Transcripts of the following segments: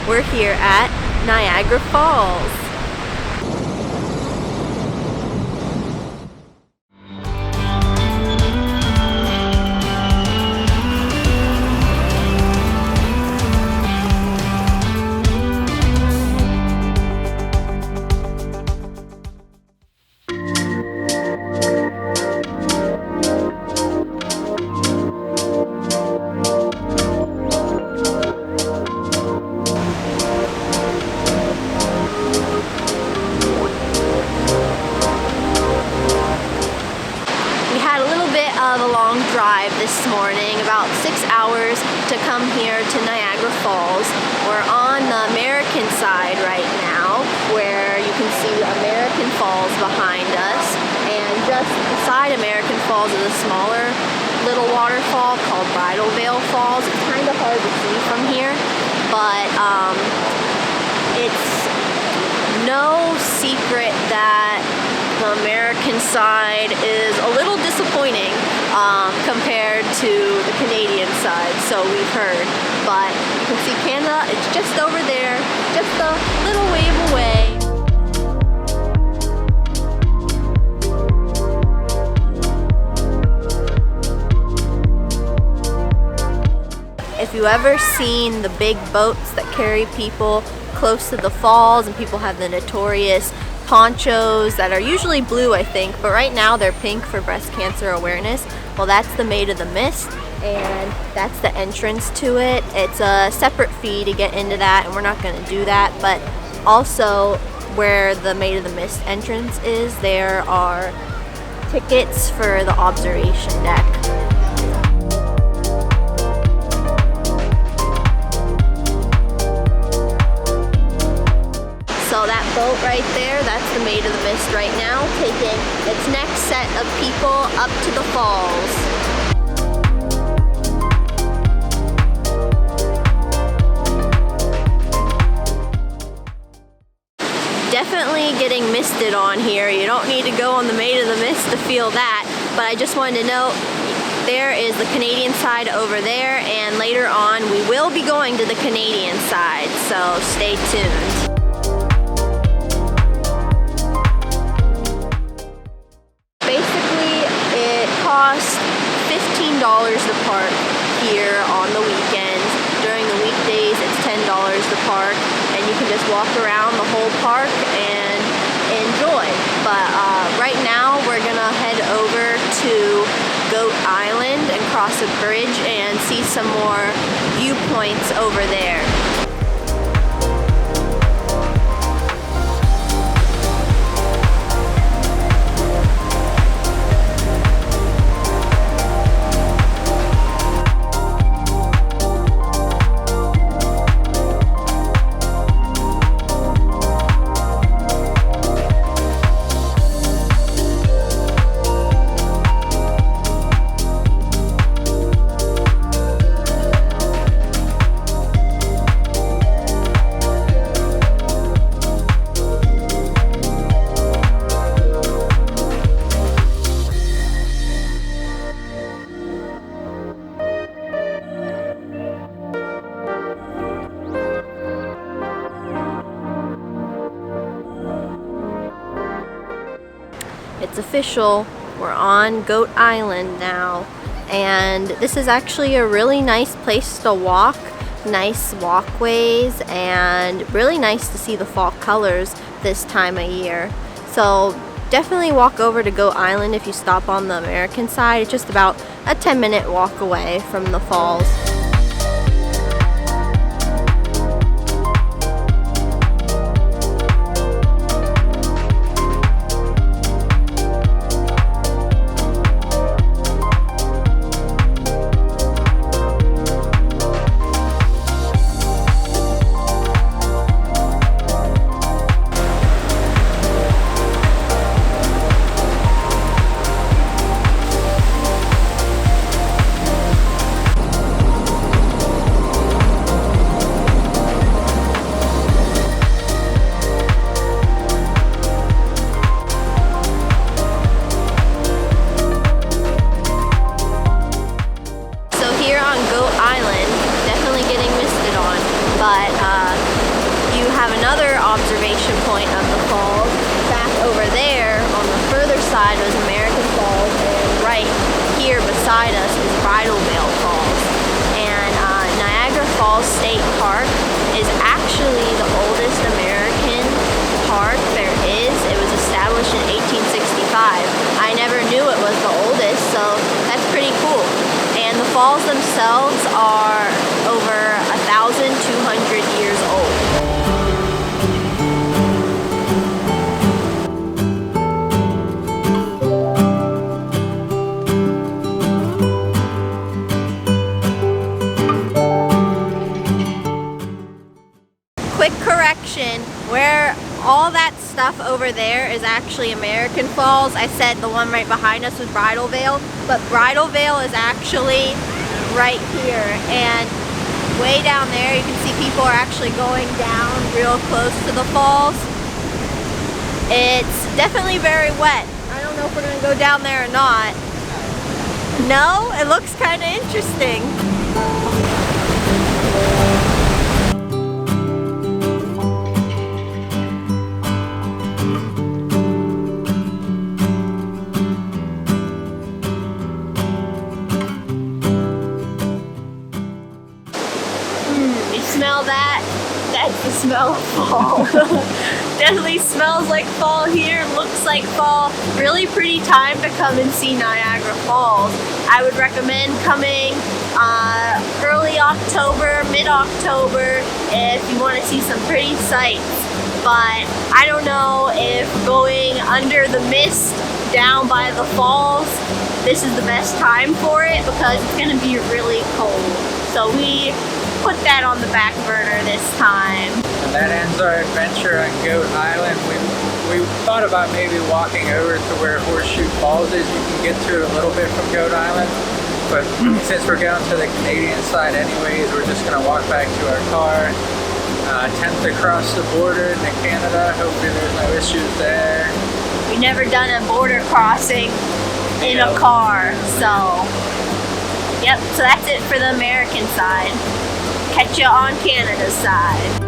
We're here at Niagara Falls. Of a long drive this morning, about 6 hours to come here to Niagara Falls. We're on the American side right now, where you can see American Falls behind us, and just beside American Falls is a smaller little waterfall called Bridal Veil Falls. It's kind of hard to see from here, but it's no secret that the American side is a little disappointing compared to the Canadian side, so we've heard. But you can see Canada, it's just over there, just a little wave away. If you ever seen the big boats that carry people close to the falls, and people have the notorious ponchos that are usually blue, I think, but right now they're pink for breast cancer awareness. Well, that's the Maid of the Mist, and that's the entrance to it. It's a separate fee to get into that, and we're not going to do that. But also, where the Maid of the Mist entrance is, there are tickets for the observation deck. So that boat right there, that's the Maid of the Mist right now, taking its next set of people up to the falls. Definitely getting misted on here. You don't need to go on the Maid of the Mist to feel that, but I just wanted to note, there is the Canadian side over there, and later on we will be going to the Canadian side, so stay tuned. Cost $15 to park here on the weekends. During the weekdays it's $10 to park, and you can just walk around the whole park and enjoy. But right now we're gonna head over to Goat Island and cross a bridge and see some more viewpoints over there. It's official, we're on Goat Island now, and this is actually a really nice place to walk, nice walkways, and really nice to see the fall colors this time of year. So definitely walk over to Goat Island if you stop on the American side. It's just about a 10-minute walk away from the falls. have another observation point of the falls. Back over there on the further side was American Falls, and right here beside us is Bridal Veil Falls. And Niagara Falls State Park is actually the oldest American park there is. It was established in 1865. I never knew it was the oldest, so that's pretty cool. And the falls themselves are over 1,200 years old. Quick correction, where all that stuff over there is actually American Falls. I said the one right behind us was Bridal Veil, but Bridal Veil is actually right here. And way down there you can see people are actually going down real close to the falls. It's definitely very wet. I don't know if we're gonna go down there or not. No, it looks kind of interesting. Smell that? That's the smell of fall. Definitely smells like fall here, looks like fall. Really pretty time to come and see Niagara Falls. I would recommend coming early October, mid-October if you want to see some pretty sights. But I don't know if going under the mist down by the falls, this is the best time for it because it's going to be really cold. So we put that on the back burner this time. And that ends our adventure on Goat Island. We thought about maybe walking over to where Horseshoe Falls is. You can get to it a little bit from Goat Island, but since we're going to the Canadian side anyways, we're just going to walk back to our car, attempt to cross the border into Canada. Hopefully there's no issues there. We've never done a border crossing in a car, so yep, so that's it for the American side. Catch you on Canada's side.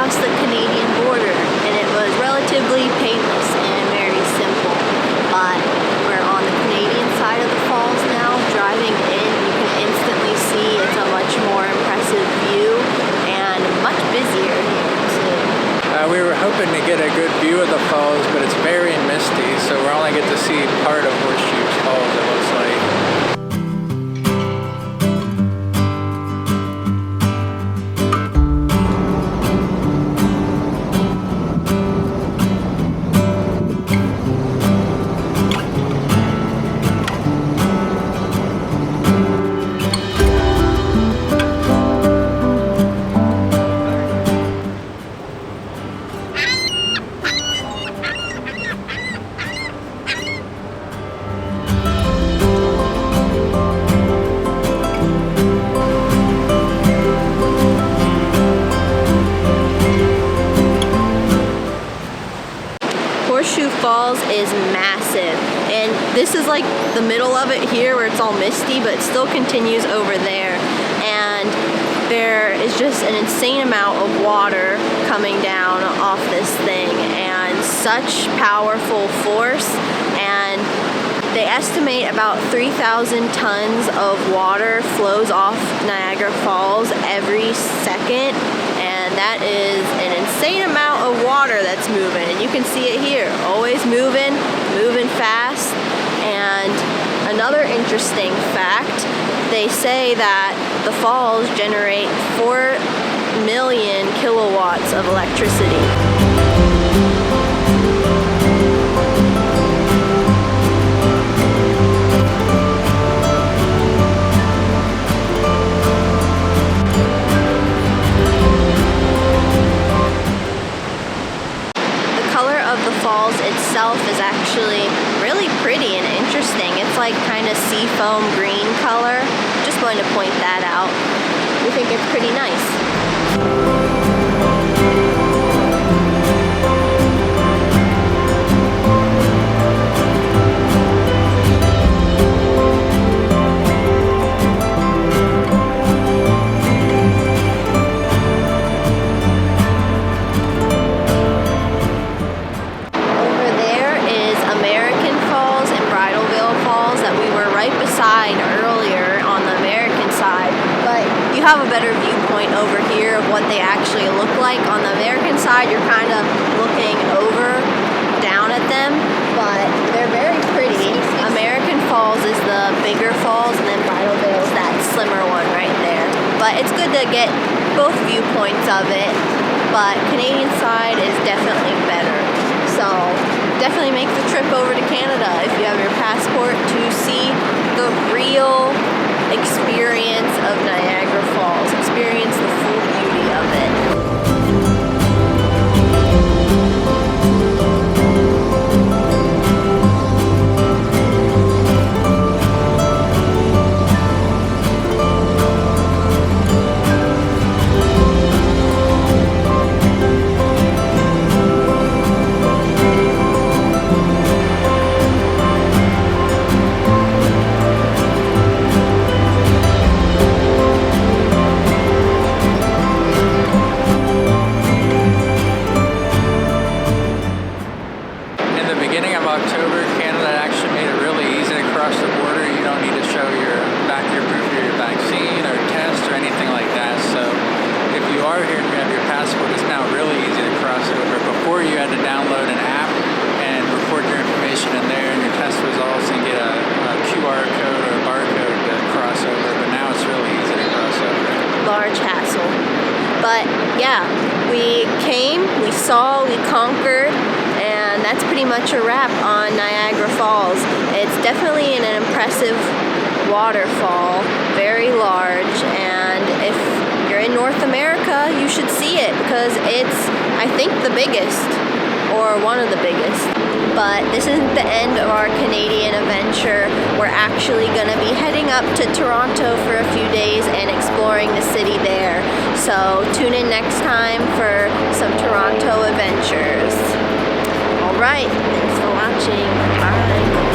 The Canadian border, and it was relatively painless and very simple, but we're on the Canadian side of the falls now. Driving in, you can instantly see it's a much more impressive view and much busier here too. We were hoping to get a good view of the falls, but it's very misty, so we're only get to see part of Horseshoe Falls, it looks like. Horseshoe Falls is massive, and this is like the middle of it here where it's all misty, but it still continues over there, and there is just an insane amount of water coming down off this thing and such powerful force. And they estimate about 3,000 tons of water flows off Niagara Falls every second, and that is an insane amount of water that's moving. And you can see it here, always moving fast. And another interesting fact, they say that the falls generate 4 million kilowatts of electricity. seafoam green color. Just going to point that out. We think it's pretty nice. Bridal Veil Falls that we were right beside earlier on the American side, but you have a better viewpoint over here of what they actually look like. On the American side, you're kind of looking over, down at them, but they're very pretty. American Falls is the bigger falls, and then Bridal Veil is that slimmer one right there. But it's good to get both viewpoints of it, but Canadian side is definitely better. So definitely make the trip over to Canada if you have your passport to see the real experience of Niagara Falls, experience the full beauty of it. October, Canada actually made it really easy to cross the border. You don't need to show your proof of your vaccine or test or anything like that. So if you are here and you have your passport, it's now really easy to cross over. Before you had to download an app and record your information in there and your test results and get a QR code or a barcode to cross over, but now it's really easy to cross over. Large hassle. But yeah, we came, we saw, we conquered, and that's pretty much a wrap on Niagara Falls. It's definitely an impressive waterfall, very large, and if you're in North America, you should see it because it's, I think, the biggest, or one of the biggest. But this isn't the end of our Canadian adventure. We're actually going to be heading up to Toronto for a few days and exploring the city there. So tune in next time for some Toronto adventures. Alright, thanks for watching. Bye.